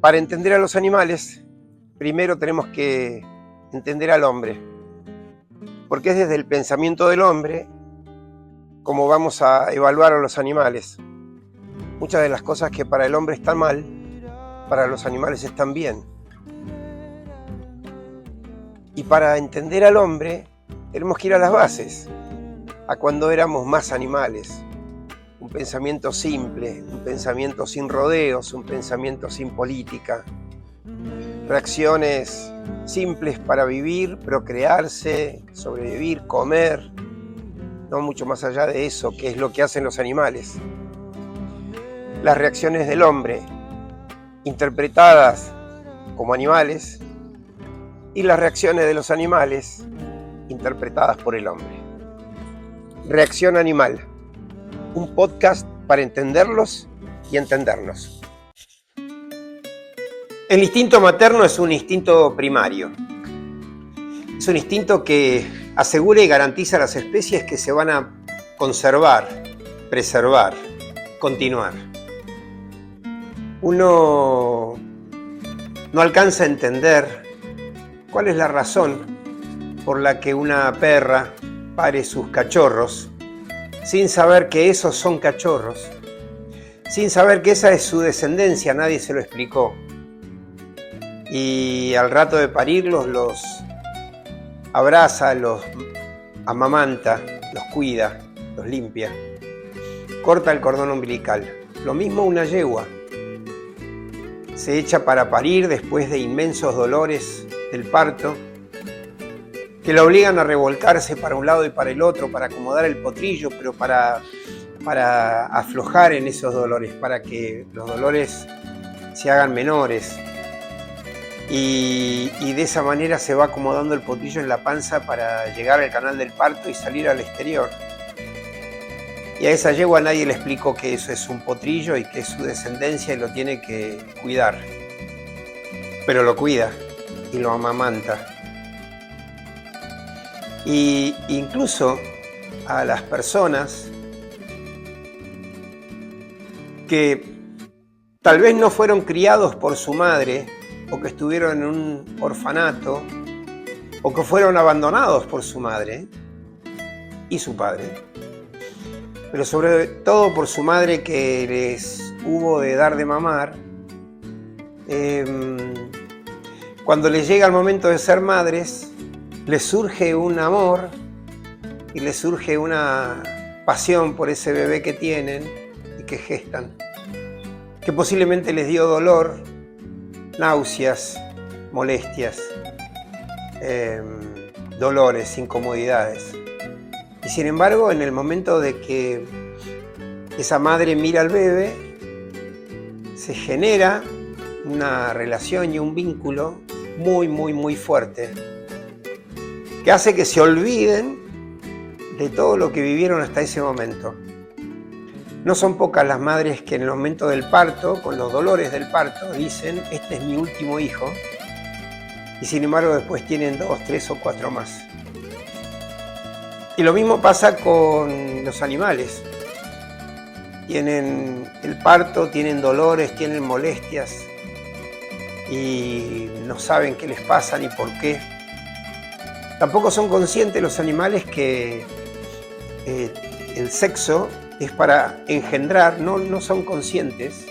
Para entender a los animales, primero tenemos que entender al hombre, porque es desde el pensamiento del hombre como vamos a evaluar a los animales. Muchas de las cosas que para el hombre están mal, para los animales están bien. Y para entender al hombre, tenemos que ir a las bases, a cuando éramos más animales. Un pensamiento simple, un pensamiento sin rodeos, un pensamiento sin política. Reacciones simples para vivir, procrearse, sobrevivir, comer. No mucho más allá de eso, que es lo que hacen los animales. Las reacciones del hombre, interpretadas como animales, y las reacciones de los animales, interpretadas por el hombre. Reacción Animal, un podcast para entenderlos y entendernos. El instinto materno es un instinto primario. Es un instinto que asegura y garantiza a las especies que se van a conservar, preservar, continuar. Uno no alcanza a entender cuál es la razón por la que una perra pare sus cachorros sin saber que esos son cachorros, sin saber que esa es su descendencia, nadie se lo explicó. Y al rato de parirlos los abraza, los amamanta, los cuida, los limpia, corta el cordón umbilical. Lo mismo una yegua. Se echa para parir después de inmensos dolores del parto que la obligan a revolcarse para un lado y para el otro, para acomodar el potrillo, pero para aflojar en esos dolores, para que los dolores se hagan menores. Y de esa manera se va acomodando el potrillo en la panza para llegar al canal del parto y salir al exterior. Y a esa yegua nadie le explicó que eso es un potrillo y que es su descendencia y lo tiene que cuidar. Pero lo cuida y lo amamanta. Y incluso a las personas que tal vez no fueron criados por su madre, o que estuvieron en un orfanato, o que fueron abandonados por su madre y su padre, pero sobre todo por su madre que les hubo de dar de mamar, cuando les llega el momento de ser madres, les surge un amor y les surge una pasión por ese bebé que tienen y que gestan, que posiblemente les dio dolor, náuseas, molestias, dolores, incomodidades. Y sin embargo, en el momento de que esa madre mira al bebé, se genera una relación y un vínculo muy, muy, muy fuerte, que hace que se olviden de todo lo que vivieron hasta ese momento. No son pocas las madres que en el momento del parto, con los dolores del parto, dicen: este es mi último hijo, y sin embargo después tienen 2, 3 o 4 más. Y lo mismo pasa con los animales. Tienen el parto, tienen dolores, tienen molestias, y no saben qué les pasa ni por qué. Tampoco son conscientes los animales que el sexo es para engendrar, no son conscientes.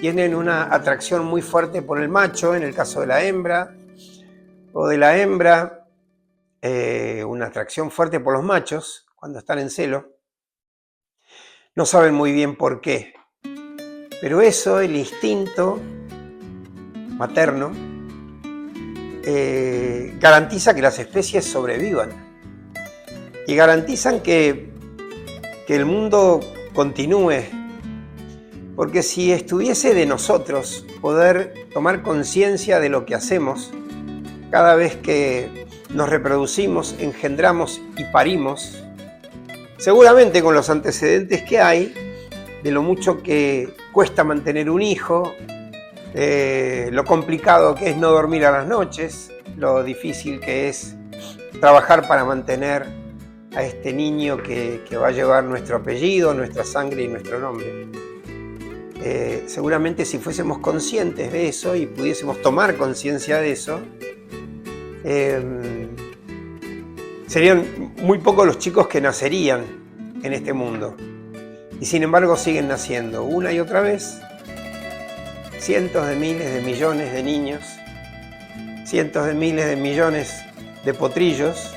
Tienen una atracción muy fuerte por el macho, en el caso de la hembra, o de la hembra, una atracción fuerte por los machos cuando están en celo. No saben muy bien por qué, pero eso, el instinto materno, garantiza que las especies sobrevivan y garantizan que el mundo continúe, porque si estuviese de nosotros poder tomar conciencia de lo que hacemos cada vez que nos reproducimos, engendramos y parimos, seguramente con los antecedentes que hay, de lo mucho que cuesta mantener un hijo, lo complicado que es no dormir a las noches, lo difícil que es trabajar para mantener a este niño que va a llevar nuestro apellido, nuestra sangre y nuestro nombre. seguramente si fuésemos conscientes de eso y pudiésemos tomar conciencia de eso, serían muy pocos los chicos que nacerían en este mundo. Y sin embargo siguen naciendo una y otra vez cientos de miles de millones de niños, cientos de miles de millones de potrillos,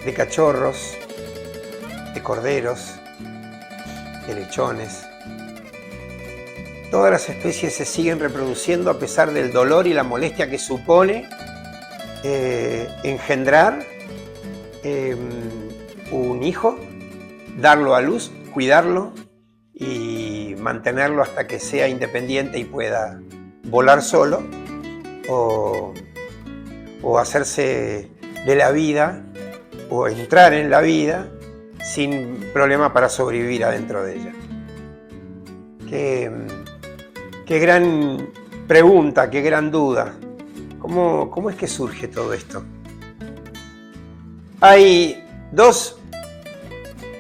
de cachorros, de corderos, de lechones. Todas las especies se siguen reproduciendo a pesar del dolor y la molestia que supone engendrar un hijo, darlo a luz, cuidarlo y mantenerlo hasta que sea independiente y pueda volar solo o hacerse de la vida o entrar en la vida sin problema para sobrevivir adentro de ella. Qué gran pregunta, qué gran duda. ¿Cómo es que surge todo esto? Hay dos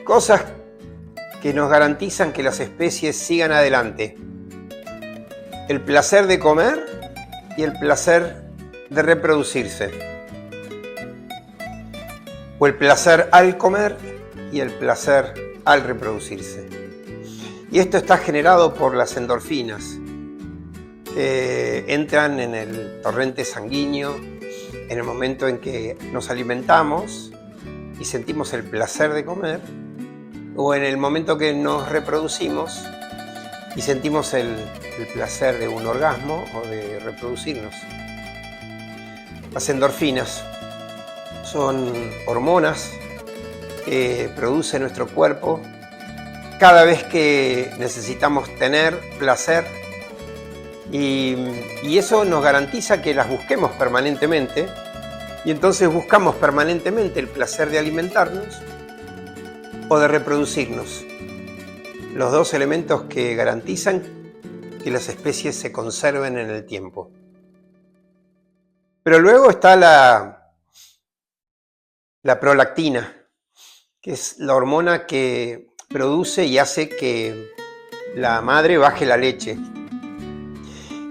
cosas que nos garantizan que las especies sigan adelante: el placer de comer y el placer de reproducirse, o el placer al comer y el placer al reproducirse. Y esto está generado por las endorfinas que entran en el torrente sanguíneo en el momento en que nos alimentamos y sentimos el placer de comer, o en el momento que nos reproducimos y sentimos el placer de un orgasmo o de reproducirnos. Las endorfinas son hormonas que produce nuestro cuerpo cada vez que necesitamos tener placer, y eso nos garantiza que las busquemos permanentemente, y entonces buscamos permanentemente el placer de alimentarnos o de reproducirnos, los dos elementos que garantizan que las especies se conserven en el tiempo. Pero luego está la prolactina, que es la hormona que produce y hace que la madre baje la leche.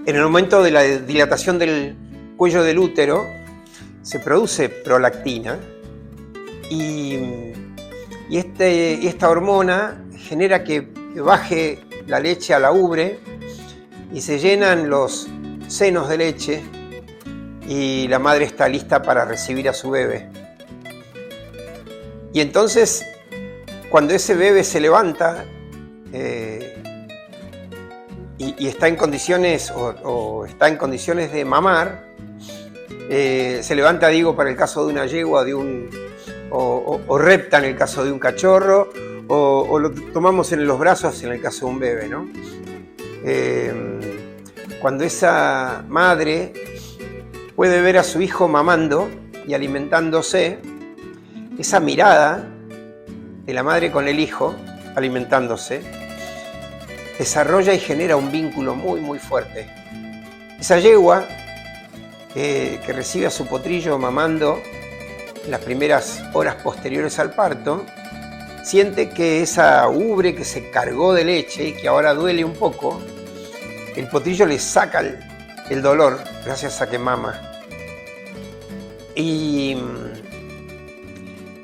En el momento de la dilatación del cuello del útero se produce prolactina y esta hormona genera que baje la leche a la ubre y se llenan los senos de leche y la madre está lista para recibir a su bebé. Y entonces, cuando ese bebé se levanta y está en condiciones o está en condiciones de mamar, se levanta, digo, para el caso de una yegua, o repta en el caso de un cachorro, o lo tomamos en los brazos en el caso de un bebé, ¿no? Cuando esa madre puede ver a su hijo mamando y alimentándose, esa mirada de la madre con el hijo alimentándose desarrolla y genera un vínculo muy, muy fuerte. Esa yegua que recibe a su potrillo mamando en las primeras horas posteriores al parto, siente que esa ubre que se cargó de leche y que ahora duele un poco, el potrillo le saca el dolor gracias a que mama. Y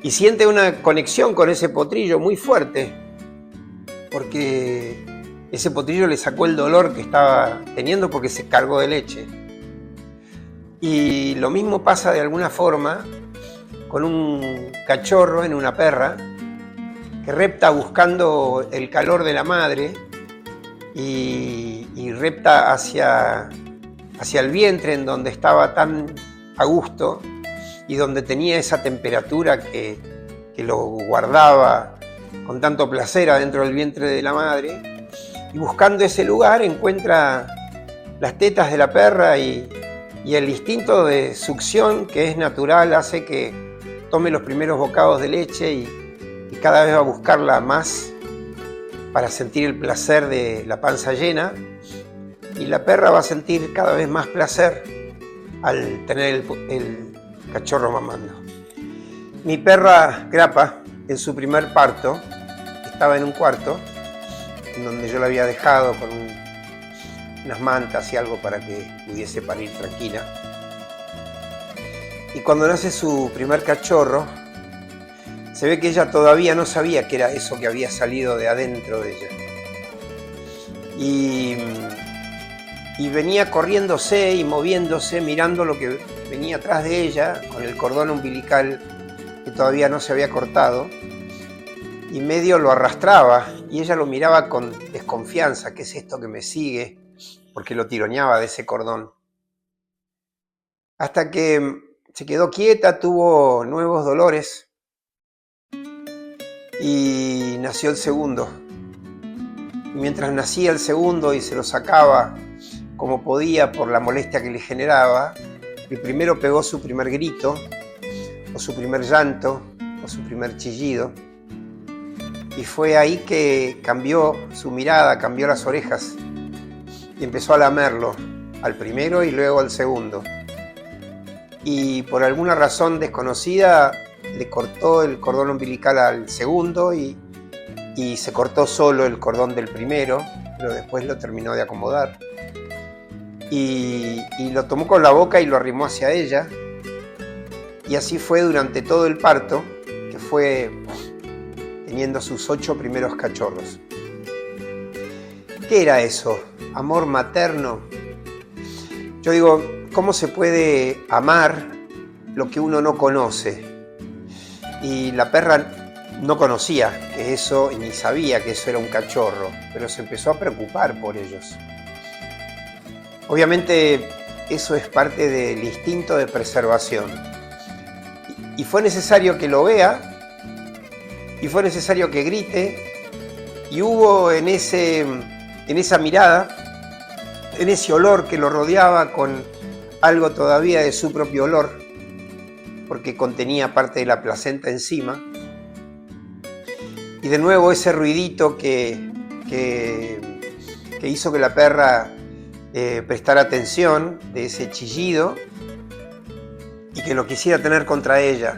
siente una conexión con ese potrillo muy fuerte, porque ese potrillo le sacó el dolor que estaba teniendo porque se cargó de leche. Y lo mismo pasa de alguna forma con un cachorro en una perra que repta buscando el calor de la madre y repta hacia el vientre en donde estaba tan a gusto y donde tenía esa temperatura que lo guardaba con tanto placer adentro del vientre de la madre, y buscando ese lugar encuentra las tetas de la perra y el instinto de succión que es natural hace que tome los primeros bocados de leche y cada vez va a buscarla más para sentir el placer de la panza llena, y la perra va a sentir cada vez más placer al tener el cachorro mamando. Mi perra Grapa, en su primer parto, estaba en un cuarto en donde yo la había dejado con unas mantas y algo para que pudiese parir tranquila. Y cuando nace su primer cachorro, se ve que ella todavía no sabía qué era eso que había salido de adentro de ella. Y venía corriéndose y moviéndose, mirando lo que venía atrás de ella, con el cordón umbilical que todavía no se había cortado, y medio lo arrastraba, y ella lo miraba con desconfianza. ¿Qué es esto que me sigue? Porque lo tironeaba de ese cordón. Hasta que se quedó quieta, tuvo nuevos dolores, y nació el segundo. Y mientras nacía el segundo y se lo sacaba como podía por la molestia que le generaba, el primero pegó su primer grito, o su primer llanto, o su primer chillido. Y fue ahí que cambió su mirada, cambió las orejas, y empezó a lamerlo, al primero y luego al segundo. Y por alguna razón desconocida, le cortó el cordón umbilical al segundo y se cortó solo el cordón del primero, pero después lo terminó de acomodar. Y lo tomó con la boca y lo arrimó hacia ella. Y así fue durante todo el parto, que fue teniendo sus 8 primeros cachorros. ¿Qué era eso? ¿Amor materno? Yo digo, ¿cómo se puede amar lo que uno no conoce? Y la perra no conocía que eso, ni sabía que eso era un cachorro, pero se empezó a preocupar por ellos. Obviamente eso es parte del instinto de preservación. Y fue necesario que lo vea, y fue necesario que grite, y hubo en esa mirada, en ese olor que lo rodeaba con algo todavía de su propio olor, porque contenía parte de la placenta encima. Y de nuevo ese ruidito que hizo que la perra prestara atención, de ese chillido, y que lo quisiera tener contra ella.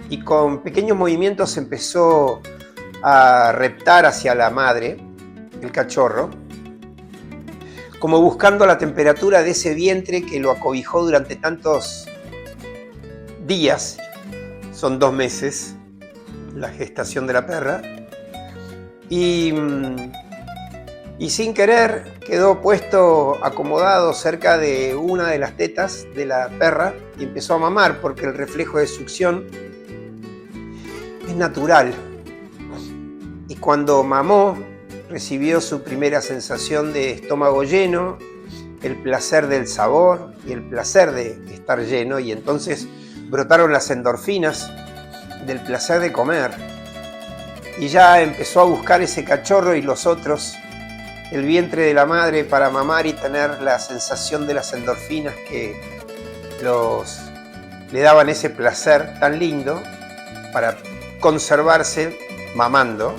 Y con pequeños movimientos empezó a reptar hacia la madre, el cachorro, como buscando la temperatura de ese vientre que lo acobijó durante tantos días. Son 2 meses la gestación de la perra, y sin querer quedó puesto, acomodado cerca de una de las tetas de la perra y empezó a mamar, porque el reflejo de succión es natural. Y cuando mamó, recibió su primera sensación de estómago lleno, el placer del sabor y el placer de estar lleno, y entonces brotaron las endorfinas del placer de comer. Y ya empezó a buscar ese cachorro y los otros, el vientre de la madre, para mamar y tener la sensación de las endorfinas que le daban ese placer tan lindo para conservarse mamando.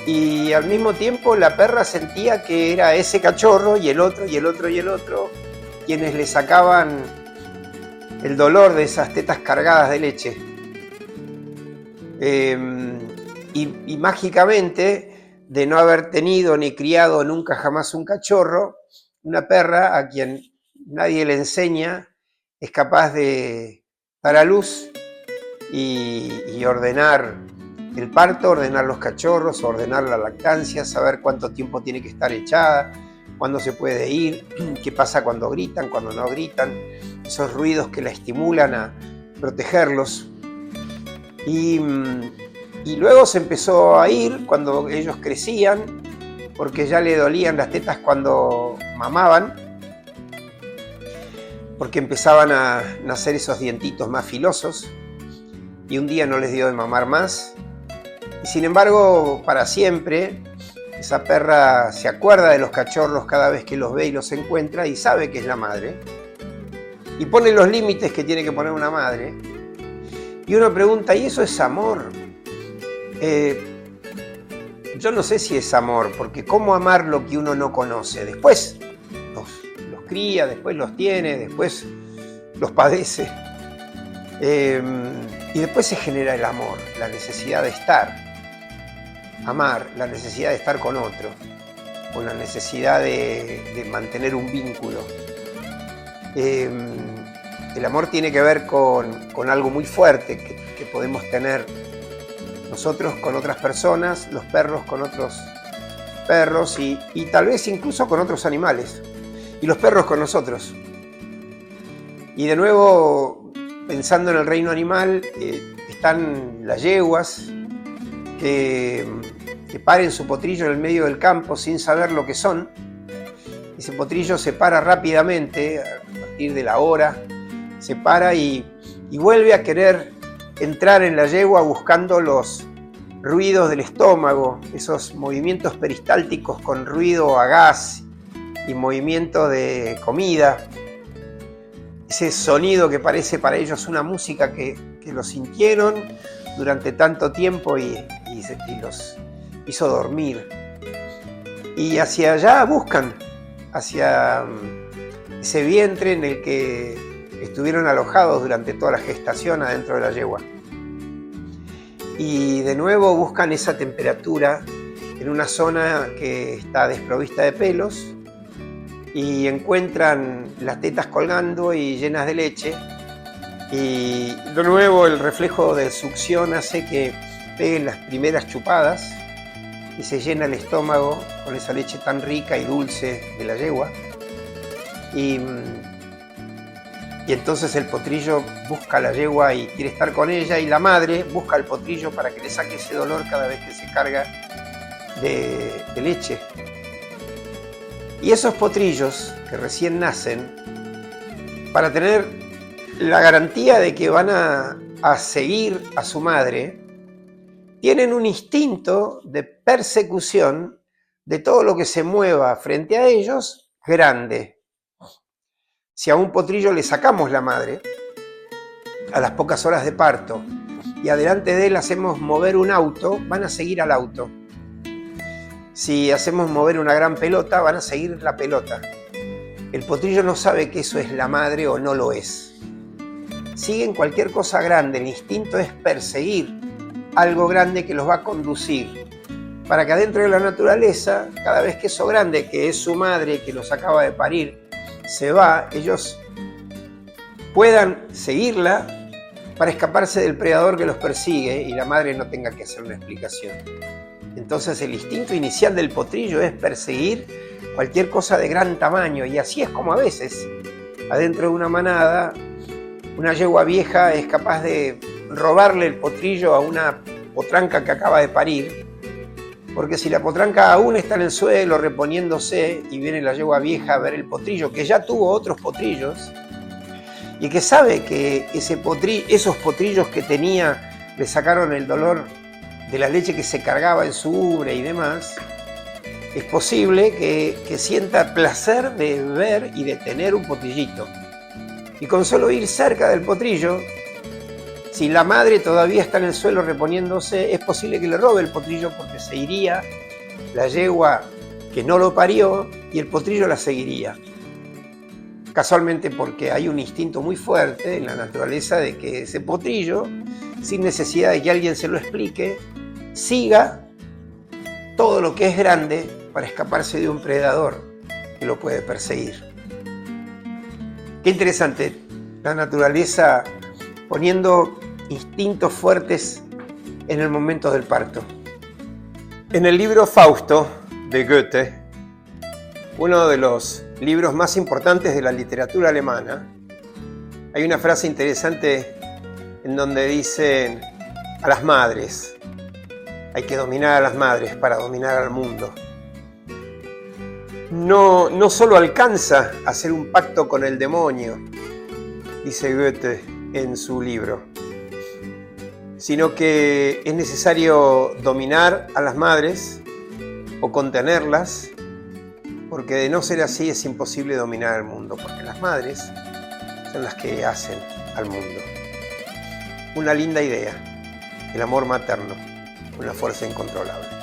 Y al mismo tiempo la perra sentía que era ese cachorro y el otro y el otro y el otro quienes le sacaban el dolor de esas tetas cargadas de leche. Y mágicamente, de no haber tenido ni criado nunca jamás un cachorro, una perra a quien nadie le enseña es capaz de dar a luz y ordenar el parto, ordenar los cachorros, ordenar la lactancia, saber cuánto tiempo tiene que estar echada, cuándo se puede ir, qué pasa cuando gritan, cuando no gritan, esos ruidos que la estimulan a protegerlos. Y luego se empezó a ir cuando ellos crecían, porque ya le dolían las tetas cuando mamaban, porque empezaban a nacer esos dientitos más filosos, y un día no les dio de mamar más. Y sin embargo, para siempre, esa perra se acuerda de los cachorros cada vez que los ve y los encuentra, y sabe que es la madre, y pone los límites que tiene que poner una madre. Y uno pregunta, ¿y eso es amor? Yo no sé si es amor, porque ¿cómo amar lo que uno no conoce? Después los cría, después los tiene, después los padece. Y después se genera el amor, la necesidad de estar. amar, la necesidad de estar con otro, con la necesidad de mantener un vínculo. El amor tiene que ver con algo muy fuerte que podemos tener nosotros con otras personas, los perros con otros perros y tal vez incluso con otros animales, y los perros con nosotros. Y de nuevo, pensando en el reino animal, están las yeguas que paren su potrillo en el medio del campo sin saber lo que son. Ese potrillo se para rápidamente, a partir de la hora, se para y vuelve a querer entrar en la yegua buscando los ruidos del estómago, esos movimientos peristálticos con ruido a gas y movimiento de comida. Ese sonido que parece para ellos una música que lo sintieron durante tanto tiempo y los hizo dormir. Y hacia allá buscan, hacia ese vientre en el que estuvieron alojados durante toda la gestación adentro de la yegua. Y de nuevo buscan esa temperatura en una zona que está desprovista de pelos y encuentran las tetas colgando y llenas de leche. Y de nuevo el reflejo de succión hace que peguen las primeras chupadas y se llena el estómago con esa leche tan rica y dulce de la yegua. Y entonces el potrillo busca a la yegua y quiere estar con ella, y la madre busca al potrillo para que le saque ese dolor cada vez que se carga de leche. Y esos potrillos que recién nacen, para tener la garantía de que van a seguir a su madre, tienen un instinto de persecución de todo lo que se mueva frente a ellos grande. Si a un potrillo le sacamos la madre a las pocas horas de parto y adelante de él hacemos mover un auto, van a seguir al auto. Si hacemos mover una gran pelota, van a seguir la pelota. El potrillo no sabe que eso es la madre o no lo es. Siguen cualquier cosa grande, el instinto es perseguir algo grande que los va a conducir, para que adentro de la naturaleza, cada vez que eso grande, que es su madre, que los acaba de parir, se va, ellos puedan seguirla para escaparse del predador que los persigue y la madre no tenga que hacer una explicación. Entonces el instinto inicial del potrillo es perseguir cualquier cosa de gran tamaño, y así es como a veces, adentro de una manada, una yegua vieja es capaz de robarle el potrillo a una potranca que acaba de parir, porque si la potranca aún está en el suelo reponiéndose y viene la yegua vieja a ver el potrillo, que ya tuvo otros potrillos y que sabe que esos potrillos que tenía le sacaron el dolor de la leche que se cargaba en su ubre y demás, es posible que sienta placer de ver y de tener un potrillito. Y con solo ir cerca del potrillo, si la madre todavía está en el suelo reponiéndose, es posible que le robe el potrillo, porque se iría la yegua que no lo parió y el potrillo la seguiría. Casualmente porque hay un instinto muy fuerte en la naturaleza de que ese potrillo, sin necesidad de que alguien se lo explique, siga todo lo que es grande para escaparse de un predador que lo puede perseguir. Qué interesante, la naturaleza poniendo instintos fuertes en el momento del parto. En el libro Fausto de Goethe, uno de los libros más importantes de la literatura alemana, hay una frase interesante en donde dicen a las madres, hay que dominar a las madres para dominar al mundo. No solo alcanza a hacer un pacto con el demonio, dice Goethe en su libro, sino que es necesario dominar a las madres o contenerlas, porque de no ser así es imposible dominar al mundo, porque las madres son las que hacen al mundo. Una linda idea, el amor materno, una fuerza incontrolable.